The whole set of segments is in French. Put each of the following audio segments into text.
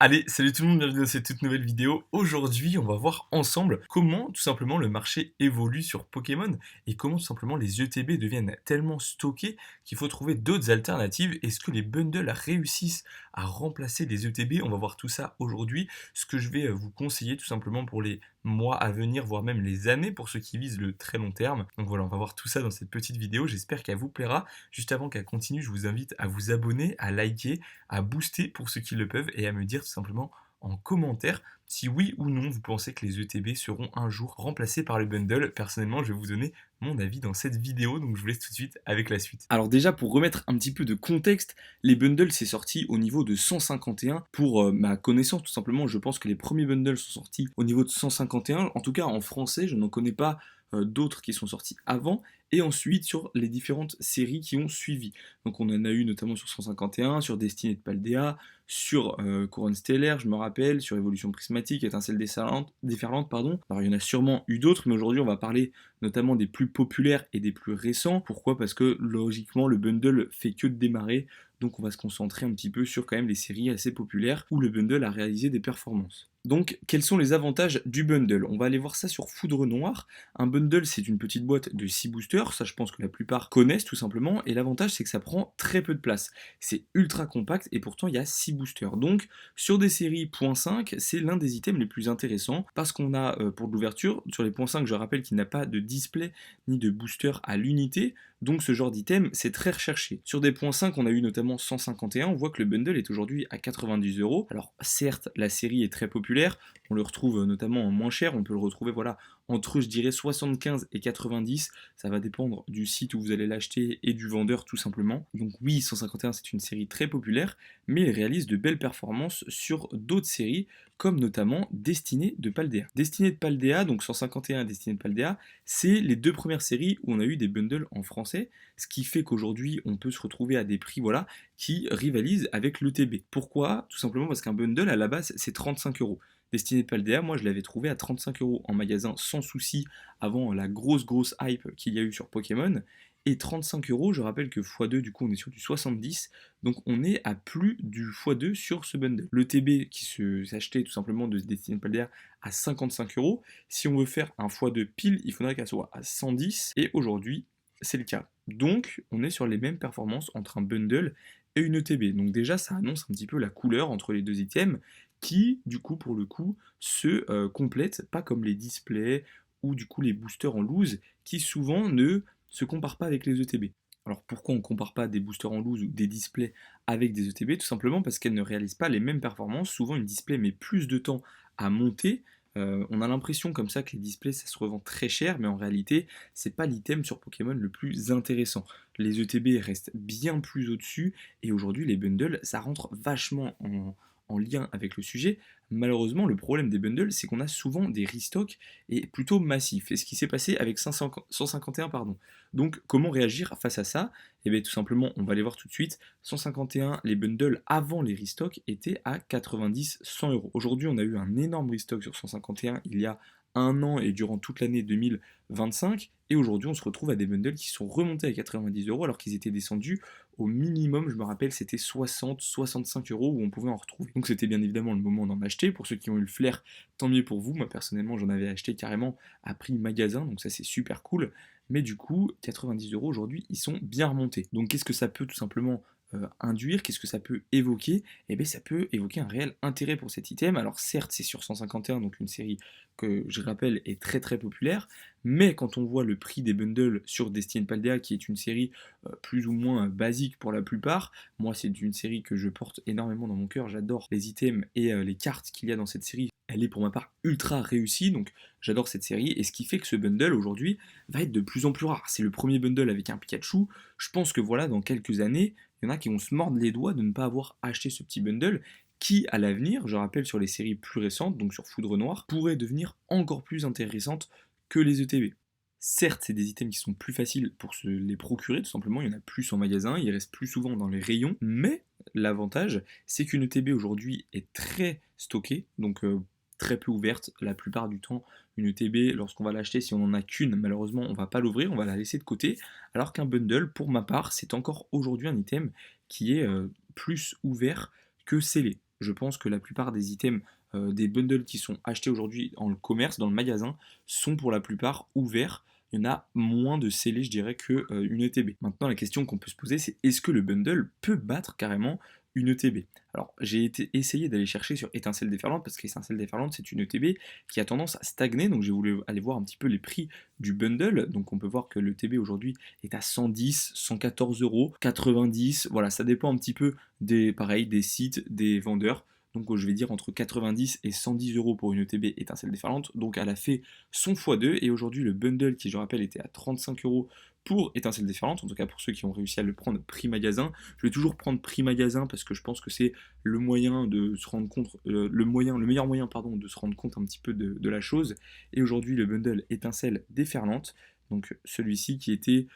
Allez, salut tout le monde, bienvenue dans cette toute nouvelle vidéo. Aujourd'hui, on va voir ensemble comment tout simplement le marché évolue sur Pokémon et comment tout simplement les ETB deviennent tellement stockés qu'il faut trouver d'autres alternatives. Est-ce que les bundles réussissent à remplacer les ETB? On va voir tout ça aujourd'hui. Ce que je vais vous conseiller tout simplement pour les mois à venir, voire même les années pour ceux qui visent le très long terme. Donc voilà, on va voir tout ça dans cette petite vidéo. J'espère qu'elle vous plaira. Juste avant qu'elle continue, je vous invite à vous abonner, à liker, à booster pour ceux qui le peuvent et à me dire tout simplement en commentaire si oui ou non vous pensez que les ETB seront un jour remplacés par le bundle. Personnellement, je vais vous donner mon avis dans cette vidéo, donc je vous laisse tout de suite avec la suite. Alors déjà, pour remettre un petit peu de contexte, les bundles c'est sorti au niveau de 151. Pour ma connaissance, tout simplement, je pense que les premiers bundles sont sortis au niveau de 151. En tout cas, en français, je n'en connais pas d'autres qui sont sortis avant, et ensuite sur les différentes séries qui ont suivi. Donc on en a eu notamment sur 151, sur Destinée de Paldea, sur Couronne Stellaire, je me rappelle, sur Évolution Prismatique, Étincelle déferlante, pardon. Alors il y en a sûrement eu d'autres, mais aujourd'hui on va parler notamment des plus populaires et des plus récents. Pourquoi? Parce que logiquement le bundle fait que de démarrer, donc on va se concentrer un petit peu sur quand même les séries assez populaires où le bundle a réalisé des performances. Donc, quels sont les avantages du bundle? On va aller voir ça sur Foudre Noire. Un bundle, c'est une petite boîte de 6 boosters, ça je pense que la plupart connaissent tout simplement, et l'avantage c'est que ça prend très peu de place. C'est ultra compact et pourtant il y a 6 boosters. Donc, sur des séries .5, c'est l'un des items les plus intéressants parce qu'on a pour de l'ouverture, sur les .5, je rappelle qu'il n'a pas de display ni de booster à l'unité, donc ce genre d'item c'est très recherché. Sur des .5, on a eu notamment 151, on voit que le bundle est aujourd'hui à 90€. Alors certes, la série est très populaire, on le retrouve notamment en moins cher, on peut le retrouver voilà entre je dirais 75 et 90, ça va dépendre du site où vous allez l'acheter et du vendeur tout simplement. Donc oui, 151 c'est une série très populaire, mais il réalise de belles performances sur d'autres séries, comme notamment Destinée de Paldea. Destinée de Paldea, donc 151 et Destinée de Paldea, c'est les deux premières séries où on a eu des bundles en français, ce qui fait qu'aujourd'hui on peut se retrouver à des prix voilà, qui rivalisent avec l'ETB. Pourquoi? Tout simplement parce qu'un bundle à la base c'est 35€. Destinée de Paldea, moi je l'avais trouvé à 35€ en magasin sans souci avant la grosse hype qu'il y a eu sur Pokémon. Et 35€, je rappelle que x2 du coup on est sur du 70, donc on est à plus du x2 sur ce bundle. Le TB qui s'achetait tout simplement de Destinée de Paldea à 55€, si on veut faire un x2 pile, il faudrait qu'elle soit à 110, et aujourd'hui c'est le cas. Donc on est sur les mêmes performances entre un bundle et une ETB. Donc déjà ça annonce un petit peu la couleur entre les deux items qui du coup pour le coup se complètent, pas comme les displays ou du coup les boosters en loose qui souvent ne se comparent pas avec les ETB. Alors pourquoi on ne compare pas des boosters en loose ou des displays avec des ETB? Tout simplement parce qu'elles ne réalisent pas les mêmes performances. Souvent une display met plus de temps à monter. On a l'impression comme ça que les displays ça se revend très cher, mais en réalité c'est pas l'item sur Pokémon le plus intéressant. Les ETB restent bien plus au-dessus et aujourd'hui les bundles ça rentre vachement en lien avec le sujet. Malheureusement, le problème des bundles, c'est qu'on a souvent des restocks et plutôt massifs. Et ce qui s'est passé avec 151, pardon. Donc, comment réagir face à ça? Eh bien, tout simplement, on va aller voir tout de suite. 151, les bundles avant les restocks étaient à 90, 100€. Aujourd'hui, on a eu un énorme restock sur 151 il y a un an et durant toute l'année 2025. Et aujourd'hui, on se retrouve à des bundles qui sont remontés à 90€ alors qu'ils étaient descendus au minimum, je me rappelle, c'était 60, 65€ où on pouvait en retrouver. Donc c'était bien évidemment le moment d'en acheter. Pour ceux qui ont eu le flair, tant mieux pour vous. Moi personnellement, j'en avais acheté carrément à prix magasin, donc ça c'est super cool. Mais du coup, 90€ aujourd'hui, ils sont bien remontés. Donc qu'est-ce que ça peut tout simplement induire? Qu'est-ce que ça peut évoquer? Eh bien ça peut évoquer un réel intérêt pour cet item. Alors certes, c'est sur 151, donc une série que je rappelle est très très populaire, mais quand on voit le prix des bundles sur Destinée Paldea, qui est une série plus ou moins basique pour la plupart, moi c'est une série que je porte énormément dans mon cœur, j'adore les items et les cartes qu'il y a dans cette série, elle est pour ma part ultra réussie, donc j'adore cette série, et ce qui fait que ce bundle aujourd'hui va être de plus en plus rare. C'est le premier bundle avec un Pikachu, je pense que voilà, dans quelques années, il y en a qui vont se mordre les doigts de ne pas avoir acheté ce petit bundle, qui, à l'avenir, je rappelle sur les séries plus récentes, donc sur Foudre Noire, pourrait devenir encore plus intéressante que les ETB. Certes, c'est des items qui sont plus faciles pour se les procurer, tout simplement, il y en a plus en magasin, ils restent plus souvent dans les rayons, mais l'avantage, c'est qu'une ETB aujourd'hui est très stockée, donc très peu ouverte la plupart du temps. Une ETB, lorsqu'on va l'acheter, si on n'en a qu'une, malheureusement, on va pas l'ouvrir, on va la laisser de côté, alors qu'un bundle, pour ma part, c'est encore aujourd'hui un item qui est plus ouvert que scellé. je pense que la plupart des items, des bundles qui sont achetés aujourd'hui dans le commerce, dans le magasin, sont pour la plupart ouverts. Il y en a moins de scellés, je dirais, que une ETB. Maintenant, la question qu'on peut se poser, c'est est-ce que le bundle peut battre carrément une ETB? Alors, essayé d'aller chercher sur Étincelle déferlante, parce qu'Étincelle déferlante, c'est une ETB qui a tendance à stagner, donc j'ai voulu aller voir un petit peu les prix du bundle. Donc, on peut voir que l'ETB aujourd'hui est à 110, 114 euros, 90. Voilà, ça dépend un petit peu pareil, des sites, des vendeurs. Donc je vais dire entre 90 et 110 euros pour une ETB étincelle déferlante. Donc elle a fait son x2 et aujourd'hui le bundle qui je rappelle était à 35 euros pour étincelle déferlante, en tout cas pour ceux qui ont réussi à le prendre prix magasin. Je vais toujours prendre prix magasin parce que je pense que c'est le moyen de se rendre compte, le meilleur moyen pardon, de se rendre compte un petit peu de la chose. Et aujourd'hui le bundle étincelle déferlante, donc celui-ci qui était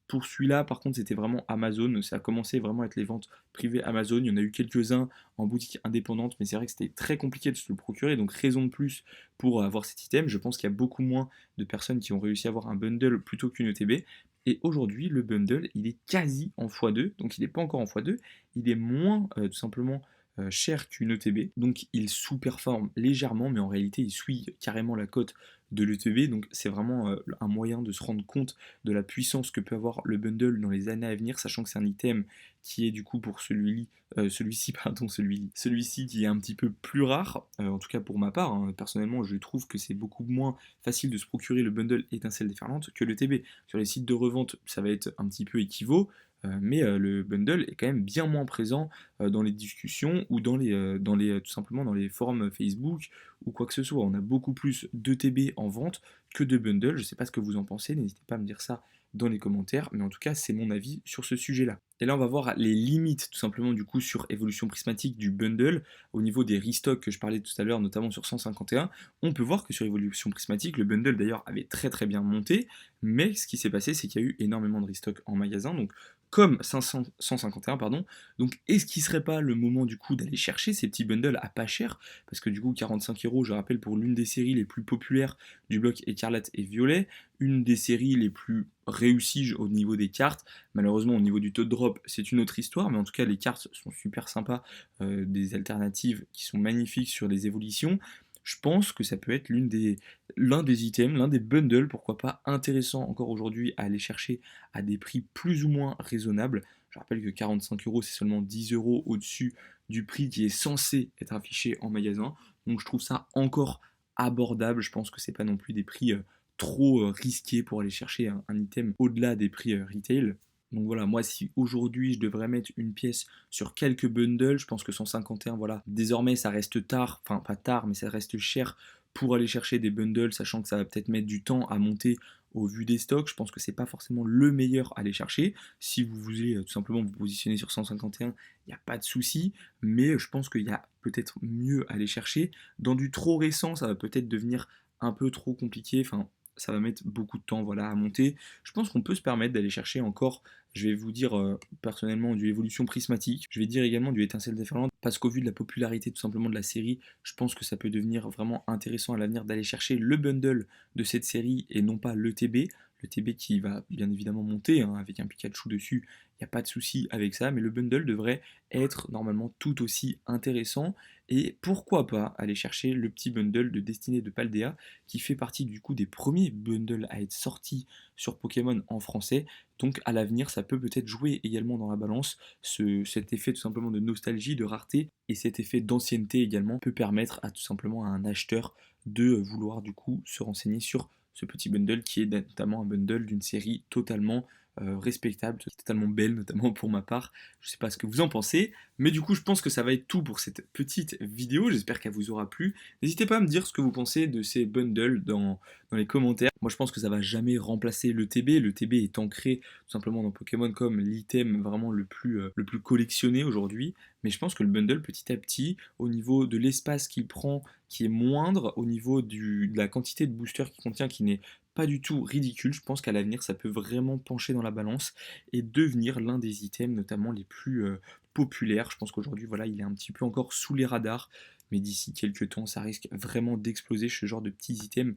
pour celui-là, par contre, c'était vraiment Amazon. Ça a commencé vraiment à être les ventes privées Amazon. Il y en a eu quelques-uns en boutique indépendante, mais c'est vrai que c'était très compliqué de se le procurer. Donc, raison de plus pour avoir cet item. Je pense qu'il y a beaucoup moins de personnes qui ont réussi à avoir un bundle plutôt qu'une ETB. Et aujourd'hui, le bundle, il est quasi en x2. Donc, il n'est pas encore en x2. Il est moins, tout simplement, cher qu'une ETB. Donc, il sous-performe légèrement, mais en réalité, il suit carrément la cote de l'ETB. Donc, c'est vraiment un moyen de se rendre compte de la puissance que peut avoir le bundle dans les années à venir, sachant que c'est un item qui est du coup pour celui-ci, pardon, celui-ci qui est un petit peu plus rare, en tout cas pour ma part, hein. Personnellement je trouve que c'est beaucoup moins facile de se procurer le bundle étincelle déferlante que le TB. Sur les sites de revente ça va être un petit peu équivaut, mais le bundle est quand même bien moins présent dans les discussions ou tout simplement dans les forums Facebook ou quoi que ce soit. On a beaucoup plus de TB en vente que de bundle. Je ne sais pas ce que vous en pensez, n'hésitez pas à me dire ça dans les commentaires, mais en tout cas c'est mon avis sur ce sujet-là. Et là on va voir les limites tout simplement du coup sur évolution prismatique du bundle au niveau des restocks que je parlais tout à l'heure, notamment sur 151. On peut voir que sur évolution prismatique, le bundle d'ailleurs avait très très bien monté, mais ce qui s'est passé c'est qu'il y a eu énormément de restocks en magasin, donc comme 500, 151 pardon. Donc est-ce qu'il serait pas le moment du coup d'aller chercher ces petits bundles à pas cher, parce que du coup 45 euros, je rappelle, pour l'une des séries les plus populaires du bloc écarlate et violet, une des séries les plus réussies au niveau des cartes. Malheureusement au niveau du taux de drop c'est une autre histoire, mais en tout cas les cartes sont super sympas, des alternatives qui sont magnifiques sur les évolutions. Je pense que ça peut être l'un des items, l'un des bundles, pourquoi pas, intéressant encore aujourd'hui à aller chercher à des prix plus ou moins raisonnables. Je rappelle que 45 euros, c'est seulement 10 euros au-dessus du prix qui est censé être affiché en magasin. Donc je trouve ça encore abordable. Je pense que c'est pas non plus des prix trop risqués pour aller chercher un item au-delà des prix retail. Donc voilà, moi si aujourd'hui je devrais mettre une pièce sur quelques bundles, je pense que 151, voilà, désormais ça reste tard, enfin pas tard, mais ça reste cher pour aller chercher des bundles, sachant que ça va peut-être mettre du temps à monter au vu des stocks. Je pense que c'est pas forcément le meilleur à aller chercher. Si vous voulez tout simplement vous positionner sur 151, il n'y a pas de souci, mais je pense qu'il y a peut-être mieux à aller chercher. Dans du trop récent, ça va peut-être devenir un peu trop compliqué, enfin ça va mettre beaucoup de temps, voilà, à monter. Je pense qu'on peut se permettre d'aller chercher encore, je vais vous dire personnellement, du évolution prismatique. Je vais dire également du étincelle déferlante, parce qu'au vu de la popularité tout simplement de la série, je pense que ça peut devenir vraiment intéressant à l'avenir d'aller chercher le bundle de cette série et non pas le TB. Le TB qui va bien évidemment monter, hein, avec un Pikachu dessus, il n'y a pas de souci avec ça, mais le bundle devrait être normalement tout aussi intéressant. Et pourquoi pas aller chercher le petit bundle de Destinée de Paldea, qui fait partie du coup des premiers bundles à être sortis sur Pokémon en français. Donc à l'avenir, ça peut peut-être jouer également dans la balance. Cet effet tout simplement de nostalgie, de rareté, et cet effet d'ancienneté également peut permettre à tout simplement à un acheteur de vouloir du coup se renseigner sur ce petit bundle qui est notamment un bundle d'une série totalement respectable, totalement belle, notamment pour ma part. Je sais pas ce que vous en pensez, mais du coup, je pense que ça va être tout pour cette petite vidéo. J'espère qu'elle vous aura plu. N'hésitez pas à me dire ce que vous pensez de ces bundles dans les commentaires. Moi, je pense que ça va jamais remplacer le TB. Le TB est ancré tout simplement dans Pokémon comme l'item vraiment le plus collectionné aujourd'hui. Mais je pense que le bundle, petit à petit, au niveau de l'espace qu'il prend, qui est moindre, au niveau de la quantité de boosters qu'il contient, qui n'est pas du tout ridicule, je pense qu'à l'avenir, ça peut vraiment pencher dans la balance et devenir l'un des items, notamment les plus populaires. Je pense qu'aujourd'hui, voilà, il est un petit peu encore sous les radars, mais d'ici quelques temps, ça risque vraiment d'exploser ce genre de petits items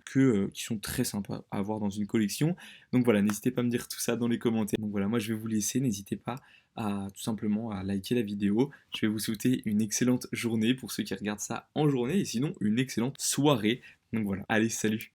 qui sont très sympas à avoir dans une collection. Donc voilà, n'hésitez pas à me dire tout ça dans les commentaires. Donc voilà, moi je vais vous laisser, n'hésitez pas à tout simplement à liker la vidéo. Je vais vous souhaiter une excellente journée pour ceux qui regardent ça en journée et sinon une excellente soirée. Donc voilà, allez, salut!